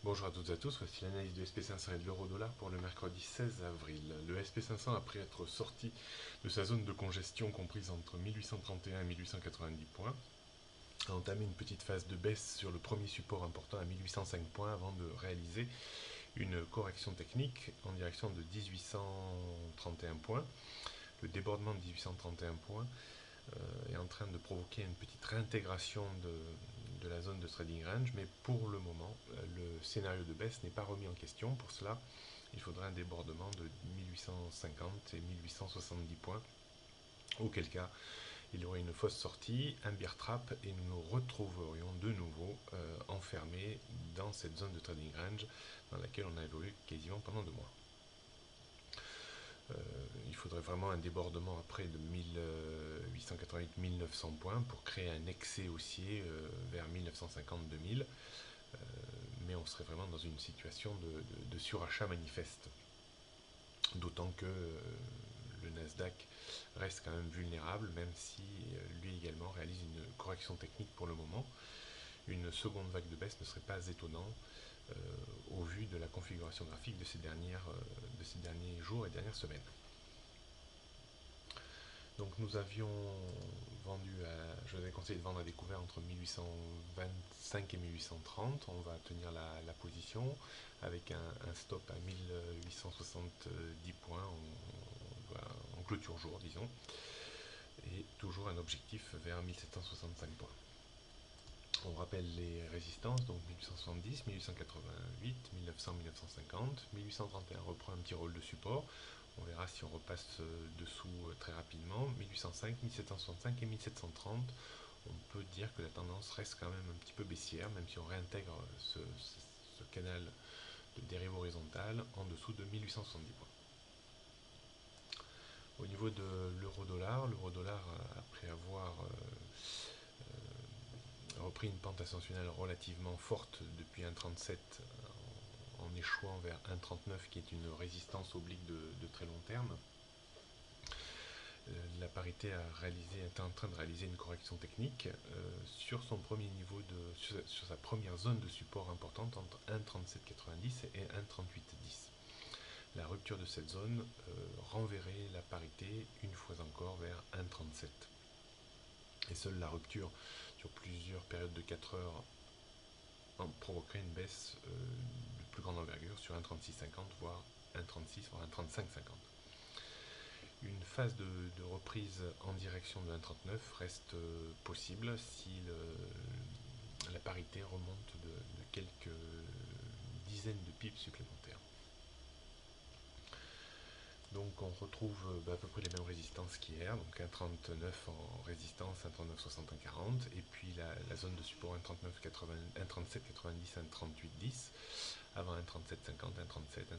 Bonjour à toutes et à tous, voici l'analyse du SP500 et de l'euro-dollar pour le mercredi 16 avril. Le SP500, après être sorti de sa zone de congestion comprise entre 1831 et 1890 points, a entamé une petite phase de baisse sur le premier support important à 1805 points avant de réaliser une correction technique en direction de 1831 points. Le débordement de 1831 points est en train de provoquer une petite réintégration de la zone de trading range, mais pour le moment, le scénario de baisse n'est pas remis en question. Pour cela, il faudrait un débordement de 1850 et 1870 points, auquel cas il y aurait une fausse sortie, un bear trap, et nous nous retrouverions de nouveau enfermés dans cette zone de trading range dans laquelle on a évolué quasiment pendant 2 mois. Il faudrait vraiment un débordement après de 1888-1900 points pour créer un excès haussier vers 1950-2000, mais on serait vraiment dans une situation de surachat manifeste. D'autant que le Nasdaq reste quand même vulnérable, même si lui également réalise une correction technique pour le moment. Une seconde vague de baisse ne serait pas étonnant au vu de la configuration graphique de ces derniers jours et dernières semaines. Donc nous avions vendu, je vous avais conseillé de vendre à découvert entre 1825 et 1830. On va tenir la position avec un stop à 1870 points en clôture jour, disons, et toujours un objectif vers 1765 points. On rappelle les résistances, donc 1870, 1888, 1900, 1950, 1831 reprend un petit rôle de support. On verra si on repasse dessous très rapidement. 1805, 1765 et 1730, on peut dire que la tendance reste quand même un petit peu baissière, même si on réintègre ce canal de dérive horizontale en dessous de 1870 points. Au niveau de l'euro-dollar, après avoir repris une pente ascensionnelle relativement forte depuis 1,37 en échouant vers 1,39 qui est une résistance oblique de très long terme. La parité est en train de réaliser une correction technique sur son premier niveau sur sa première zone de support importante entre 1,3790 et 1,3810. La rupture de cette zone renverrait la parité une fois encore vers 1,37. Et seule la rupture sur plusieurs périodes de 4 heures provoquerait une baisse de plus grande envergure sur 1,3650 voire 1,36 voire 1,3550. Une phase de reprise en direction de 1,39 reste possible si la parité remonte de quelques dizaines de pips supplémentaires. Donc on retrouve à peu près les mêmes résistances qu'hier, donc 1,39 en résistance, 1,3960, 1,40, et puis la zone de support 1,3790, 1,3810, avant 1,3750, 1,37,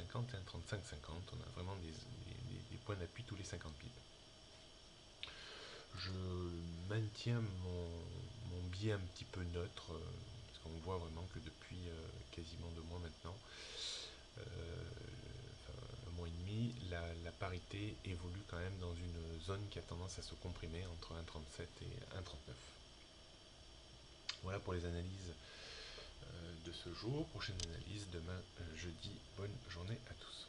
1,3650 et 1,3550. On a vraiment des points d'appui tous les 50 pips. Je maintiens mon biais un petit peu neutre, parce qu'on voit vraiment que depuis quasiment 2 mois maintenant, un mois et demi, la parité évolue quand même dans une zone qui a tendance à se comprimer entre 1,37 et 1,39. Voilà pour les analyses de ce jour. Prochaine analyse demain jeudi. Bonne journée à tous.